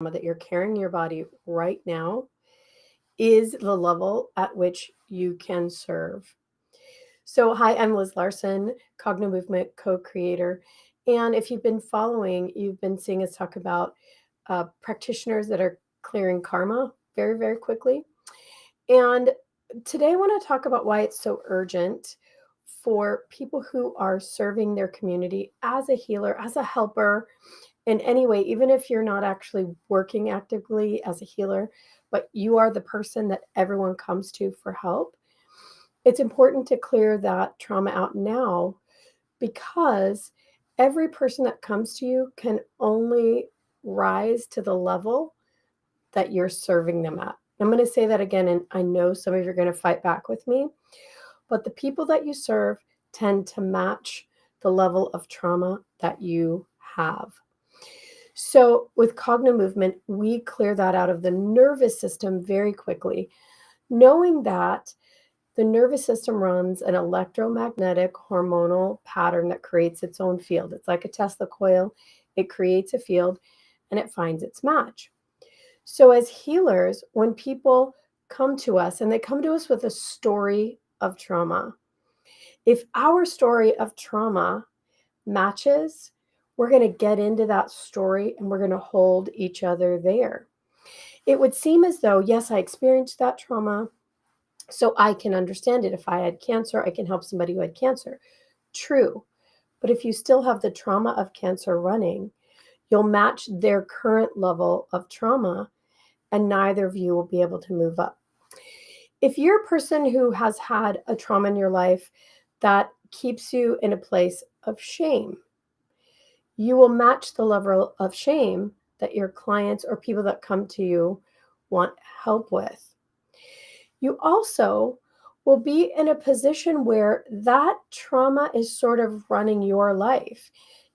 that you're carrying in your body right now is the level at which you can serve. So, hi, I'm Liz Larson, Cogno Movement co creator. And if you've been following, you've been seeing us talk about practitioners that are clearing karma very, very quickly. And today I want to talk about why it's so urgent for people who are serving their community as a healer, as a helper in any way, even if you're not actually working actively as a healer, but you are the person that everyone comes to for help. It's important to clear that trauma out now because every person that comes to you can only rise to the level that you're serving them at. I'm going to say that again, and I know some of you are going to fight back with me, but the people that you serve tend to match the level of trauma that you have. So with Cogno Movement, we clear that out of the nervous system very quickly, knowing that the nervous system runs an electromagnetic hormonal pattern that creates its own field. It's like a Tesla coil. It creates a field and it finds its match. So as healers, when people come to us and they come to us with a story of trauma, if our story of trauma matches, we're going to get into that story and we're going to hold each other there. It would seem as though, yes, I experienced that trauma, so I can understand it. If I had cancer, I can help somebody who had cancer. True. But if you still have the trauma of cancer running, you'll match their current level of trauma and neither of you will be able to move up. If you're a person who has had a trauma in your life that keeps you in a place of shame, you will match the level of shame that your clients or people that come to you want help with. You also will be in a position where that trauma is sort of running your life.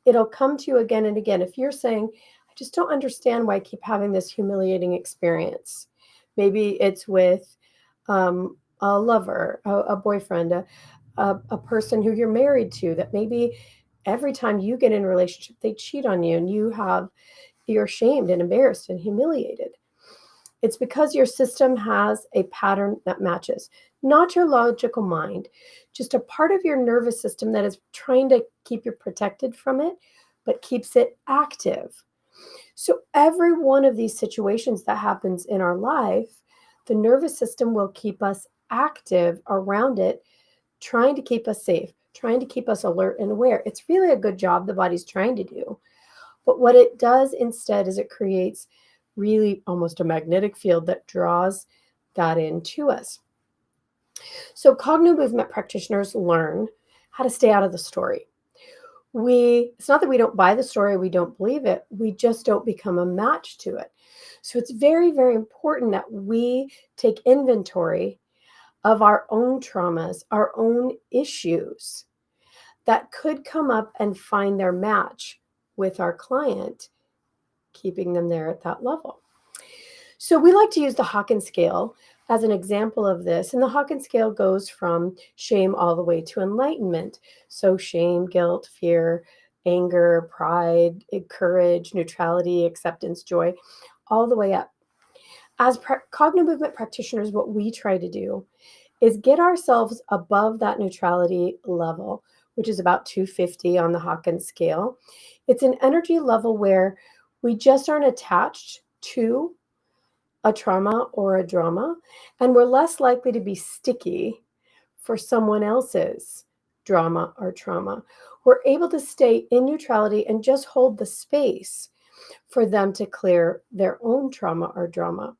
It'll come to you again and again. If you're saying, I just don't understand why I keep having this humiliating experience. Maybe it's with a lover, a boyfriend, a person who you're married to, that maybe every time you get in a relationship, they cheat on you and you're shamed and embarrassed and humiliated. It's because your system has a pattern that matches, not your logical mind, just a part of your nervous system that is trying to keep you protected from it, but keeps it active. So every one of these situations that happens in our life, the nervous system will keep us active around it, trying to keep us safe, trying to keep us alert and aware. It's really a good job the body's trying to do. But what it does instead is it creates really almost a magnetic field that draws that into us. So Cogno Movement practitioners learn how to stay out of the story. It's not that we don't buy the story, we don't believe it, we just don't become a match to it. So it's very, very important that we take inventory of our own traumas, our own issues that could come up and find their match with our client, keeping them there at that level. So we like to use the Hawkins scale as an example of this. And the Hawkins scale goes from shame all the way to enlightenment. So shame, guilt, fear, anger, pride, courage, neutrality, acceptance, joy, all the way up. As Cogno Movement practitioners, what we try to do is get ourselves above that neutrality level, which is about 250 on the Hawkins scale. It's an energy level where we just aren't attached to a trauma or a drama, and we're less likely to be sticky for someone else's drama or trauma. We're able to stay in neutrality and just hold the space for them to clear their own trauma or drama.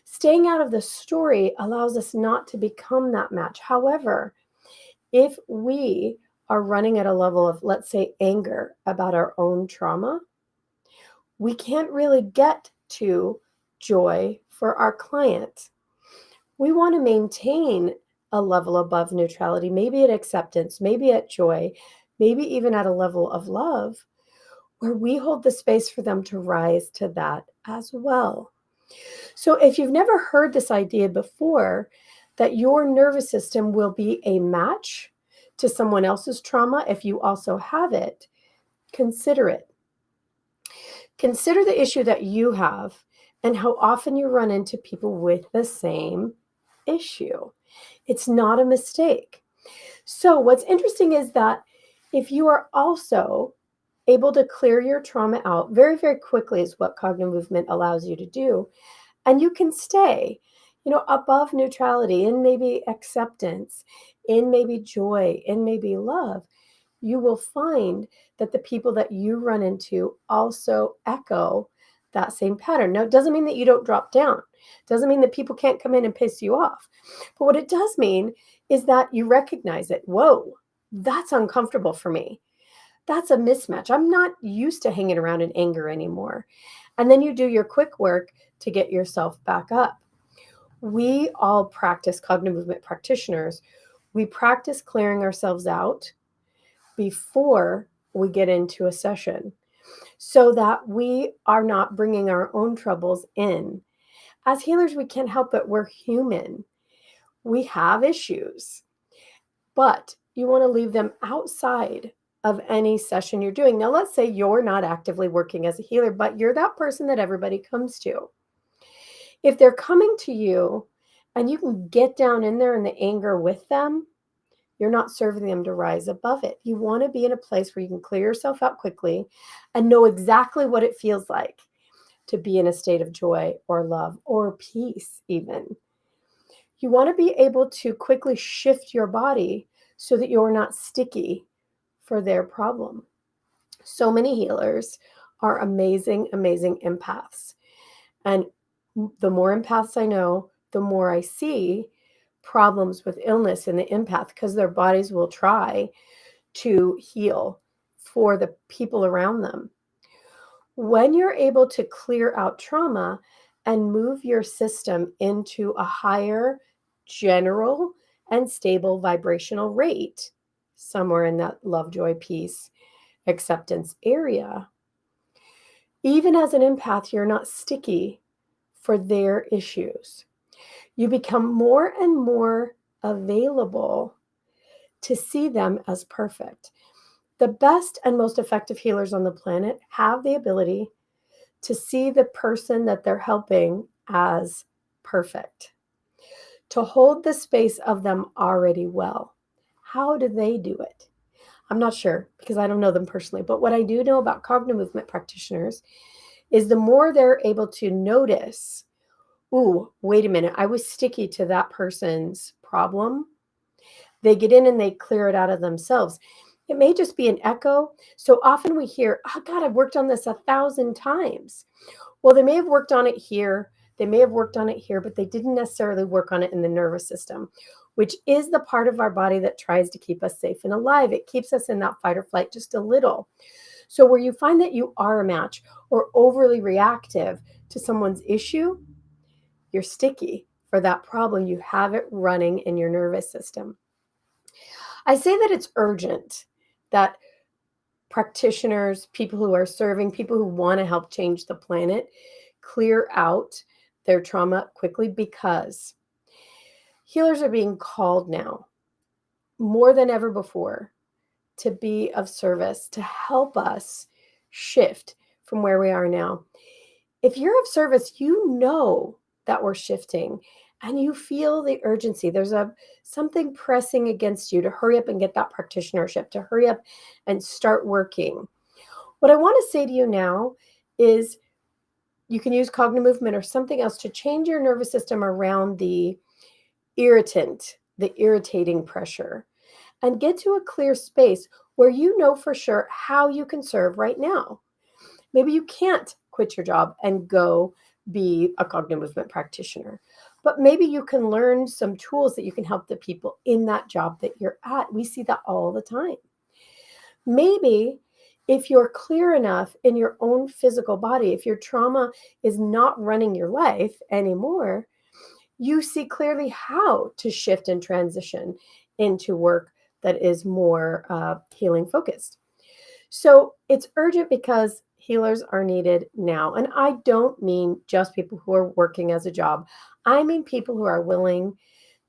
Staying out of the story allows us not to become that match. However, if we are running at a level of, let's say, anger about our own trauma, we can't really get to joy for our client. We want to maintain a level above neutrality, maybe at acceptance, maybe at joy, maybe even at a level of love, where we hold the space for them to rise to that as well. So if you've never heard this idea before, that your nervous system will be a match to someone else's trauma if you also have it, consider it. Consider the issue that you have and how often you run into people with the same issue. It's not a mistake. So, what's interesting is that if you are also able to clear your trauma out very, very quickly, is what Cogno Movement allows you to do, and you can stay, above neutrality, in maybe acceptance, in maybe joy, in maybe love, you will find that the people that you run into also echo that same pattern. Now, it doesn't mean that you don't drop down. It doesn't mean that people can't come in and piss you off. But what it does mean is that you recognize it. Whoa, that's uncomfortable for me. That's a mismatch. I'm not used to hanging around in anger anymore. And then you do your quick work to get yourself back up. We all practice, Cognitive Movement practitioners, we practice clearing ourselves out before we get into a session so that we are not bringing our own troubles in. As healers, we can't help it. We're human. We have issues, but you want to leave them outside of any session you're doing. Now, let's say you're not actively working as a healer, but you're that person that everybody comes to. If they're coming to you and you can get down in there in the anger with them, you're not serving them to rise above it. You want to be in a place where you can clear yourself out quickly and know exactly what it feels like to be in a state of joy or love or peace even. You want to be able to quickly shift your body so that you're not sticky for their problem. So many healers are amazing, amazing empaths. And the more empaths I know, the more I see problems with illness in the empath because their bodies will try to heal for the people around them. When you're able to clear out trauma and move your system into a higher general and stable vibrational rate, somewhere in that love, joy, peace, acceptance area, even as an empath, you're not sticky for their issues. You become more and more available to see them as perfect. The best and most effective healers on the planet have the ability to see the person that they're helping as perfect, to hold the space of them already well. How do they do it? I'm not sure because I don't know them personally, but what I do know about Cogno Movement practitioners is the more they're able to notice, ooh, wait a minute, I was sticky to that person's problem. They get in and they clear it out of themselves. It may just be an echo. So often we hear, oh God, I've worked on this 1,000 times. Well, they may have worked on it here. They may have worked on it here, but they didn't necessarily work on it in the nervous system, which is the part of our body that tries to keep us safe and alive. It keeps us in that fight or flight just a little. So where you find that you are a match or overly reactive to someone's issue, you're sticky for that problem. You have it running in your nervous system. I say that it's urgent that practitioners, people who are serving, people who want to help change the planet, clear out their trauma quickly because healers are being called now more than ever before to be of service, to help us shift from where we are now. If you're of service, you know that we're shifting and you feel the urgency. There's something pressing against you to hurry up and get that practitionership, to hurry up and start working. What I want to say to you now is you can use Cogno Movement or something else to change your nervous system around the irritant, the irritating pressure, and get to a clear space where you know for sure how you can serve right now. Maybe you can't quit your job and go be a Cogno Movement practitioner, but maybe you can learn some tools that you can help the people in that job that you're at. We see that all the time. Maybe if you're clear enough in your own physical body, if your trauma is not running your life anymore, you see clearly how to shift and transition into work that is more healing focused. So it's urgent because healers are needed now. And I don't mean just people who are working as a job. I mean people who are willing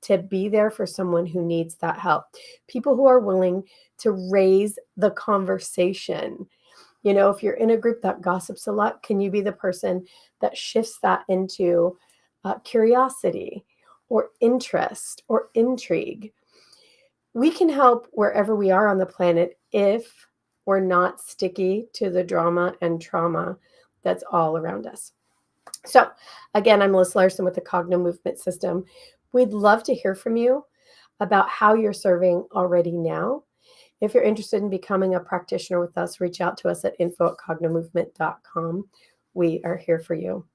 to be there for someone who needs that help. People who are willing to raise the conversation If you're in a group that gossips a lot, can you be the person that shifts that into curiosity or interest or intrigue? We can help wherever we are on the planet if we're not sticky to the drama and trauma that's all around us. So, again, I'm Liz Larson with the Cogno Movement System. We'd love to hear from you about how you're serving already now. If you're interested in becoming a practitioner with us, reach out to us at info@cognomovement.com. We are here for you.